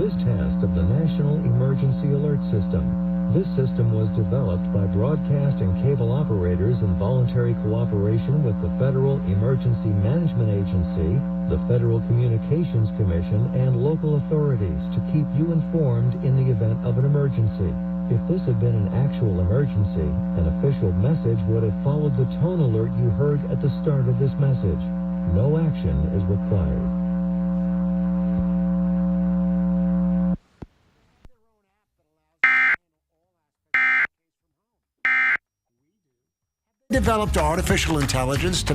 whiz test of the National Emergency Alert System. This system was developed by broadcast and cable operators in voluntary cooperation with the Federal Emergency Management Agency, the Federal Communications Commission, and local authorities to keep you informed in the event of an emergency. If this had been an actual emergency, an official message would have followed the tone alert you heard at the start of this message. No action is required. Developed artificial intelligence to